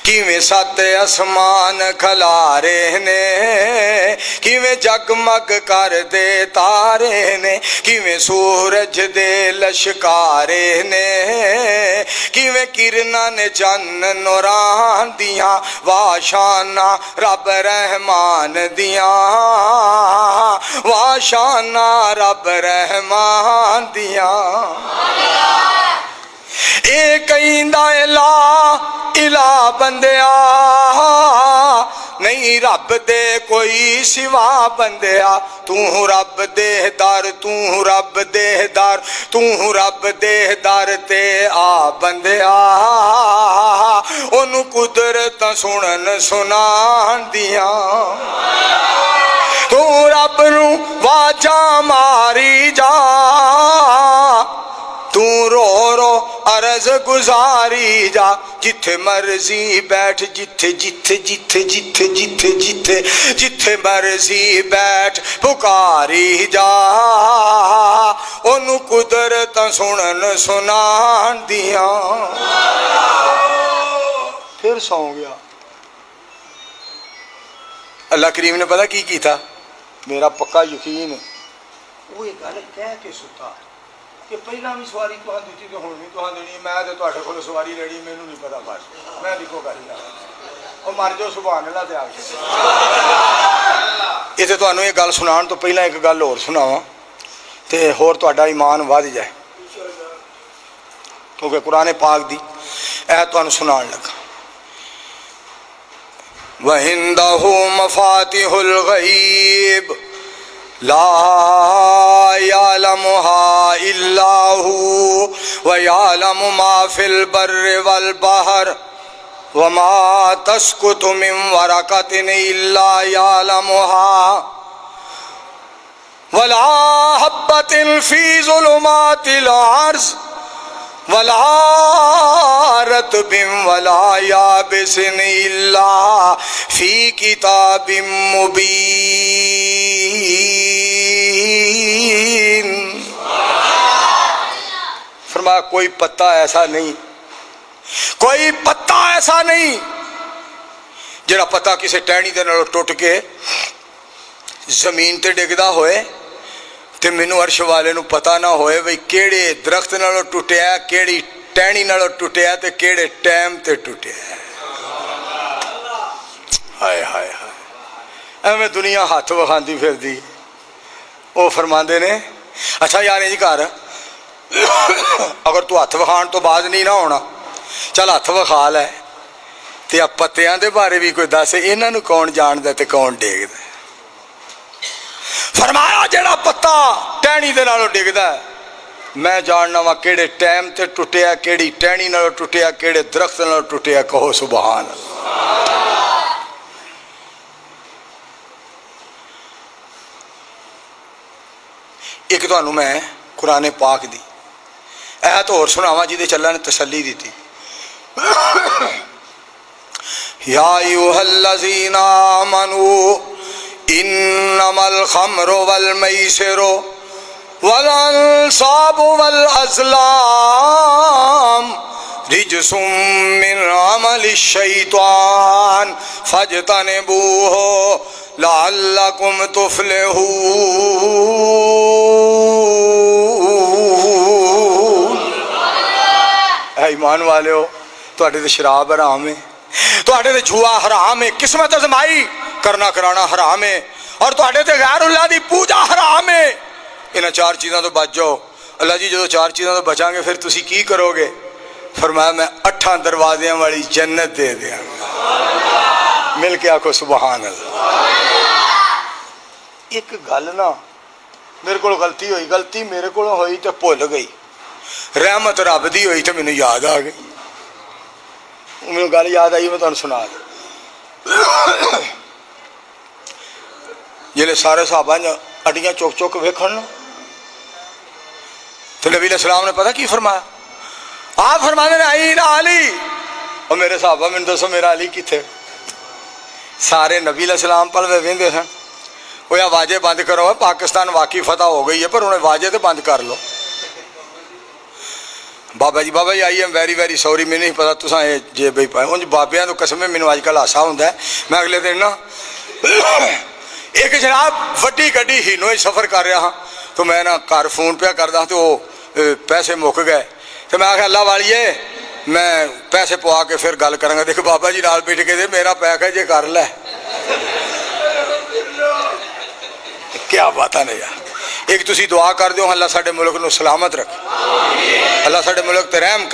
किवें सत आसमान खलारे ने, किवें जगमग कर दे तारे ने, किवें सूरज दे लश्कारे ने, किवें किरनां ने चन्न नूरान दियां, वाशाना रब रहमान दियां, वाशाना रब रहमान दियां। ए कहिंदा इला इला बंदिया, नहीं रब दे कोई सिवा बंदिया। तू रब दे दर, तू रब दे दर, तू रब दे दर ते आ बंदिया। ओनू कुदरत सुनन सुनान दिया। तू रब नू वाजा मारी जा, तू रो रो अर्ज गुजारी जा। जिथे मर्जी बैठ, जिथे जिथे जिथे जिथे जिथे जिथे जिथे मर्जी बैठ पुकारी जा। ओनू कुदरत सुनन सुनान दिया। फिर सौ गया। अल्लाह करीम ने पता की कीता, मेरा पक्का यकीन है वो ये गल कह के सुता कि पहला भी सवारी तुहां दी तो हुण भी तुहां देनी। मैं तो तुहाडे कोल सवारी लेनी, मैनू नहीं पता, बस मैं दिखो कर ही और मर जाओ सुभान अल्लाह ते आ गए। इत्थे तुहानू ये गल सुनाउण तो पहला एक गल होर सुनावां ते होर तुहाडा ईमान वध जाए, क्योंकि कुरान पाक दी ऐ तुहानू सुनाउण लगा। वहिंदहु मफातिहुल गैब ला यालमुहा इल्ला हु व यालमु मा फिल बर्रि वल बहर व मा तस्कुतु मिन वरकतिन इल्ला यालमुहा वला हब्बतिन फी ज़ुलुमातिल अर्ज़ वला रत्बिन वला याबिसिन इल्ला फी किताबिम मुबीन। फरमाया कोई पत्ता ऐसा नहीं, कोई पत्ता ऐसा नहीं जिहड़ा पत्ता किसी टहनी दे नालों टुट के जमीन ते डिगदा होए ते मैनू अर्श वाले नू पता ना होए बई केड़े दरख्त नालों टुटिया, केड़ी टहनी नालों टुटिया ते केड़े टाइम ते टुटिया। हाय हाय हाय, एवें दुनिया हथ विखांदी फिरदी। वो फरमांदे ने अच्छा यार इंज कर, अगर तू हथ विखाण तो बाद नहीं ना होना, चल हथ विखा लै ते आ पत्तियां दे बारे भी कोई दस, इन्हां नू कौन जानदा ते कौन डेगदा। फरमाया जेड़ा पत्ता टहनी दे नालों डिगदा मैं जानना वा केड़े टाइम ते टुटिया, केड़ी टहनी नालों टुटिया, केड़े दरख्त नालों टुटिया। कहो सुभान अल्लाह। एक तुहानू मैं कुरान पाक दी ऐत होर सुनावा जिहदे च अल्लाह ने तसल्ली दी। या अय्युहल्लज़ीना आमनू इन्नमल खम्रु वल मैसिरु वल अंसाबु वल अज़लाम रिजसुम मिन अमलिश शैतान फज्तनिबूहु लअल्लकुम तुफलिहून। ऐ ईमान वालिओ, तुहाडे ते शराब हराम है, तुहाडे ते जुआ हराम है, किस्मत अजमाई करना कराना हराम है, और तुहाडे ते गैरुल्लाह दी पूजा हराम है। इन्हां चार चीज़ों तो बच जाओ। अल्लाह जी जो चार चीज़ों तो बचांगे फिर तुसी की करोगे? फरमाया मैं 8 दरवाज़ियां वाली जन्नत दे देंगा। मिल के आखो सुभान अल्लाह। एक गल ना मेरे को गलती हुई, गलती मेरे को हुई तो भुल गई, रहमत रब दी हुई तो मैनू याद आ गई। मैनू गल याद आई, मैं तुहानू सुना दी। जिहड़े सारे साहबा अड्डियां चुक चुक वेखण तो नबी अलैहिस्सलाम ने पता की फरमाया? आप फरमाने ने आई ना अली, और मेरे साहबा मैनू दसो मेरा अली किथे? सारे नबी अलैहिस्सलाम पल वेंदे सन। वो आवाज़ें बंद करो, पाकिस्तान वाकई फतह हो गई है, पर उन्हें आवाज़ें तो बंद कर लो। बाबा जी I am very very sorry, मैंने नहीं पता तुसा ये जे बई पाए उंज बाबियां तो कसम है मैनू अजकल हासा होंदा है। मैं अगले दिन ना एक जनाब वड्डी गड्डी हीनो सफ़र कर रहा हाँ, तो मैं ना घर फोन पे करदा तो पैसे मुक गए, तो मैं आख्या अल्लाह वालीए मैं पैसे पवा के फिर गल करांगा। देख बाबा जी नाल बैठ के मेरा पैक है जे कर लै। क्या बात है यार। एक तुसी दुआ कर दो अल्लाह साडे मुल्क नूं सलामत रख, अल्लाह साडे मुल्क ते रहम कर।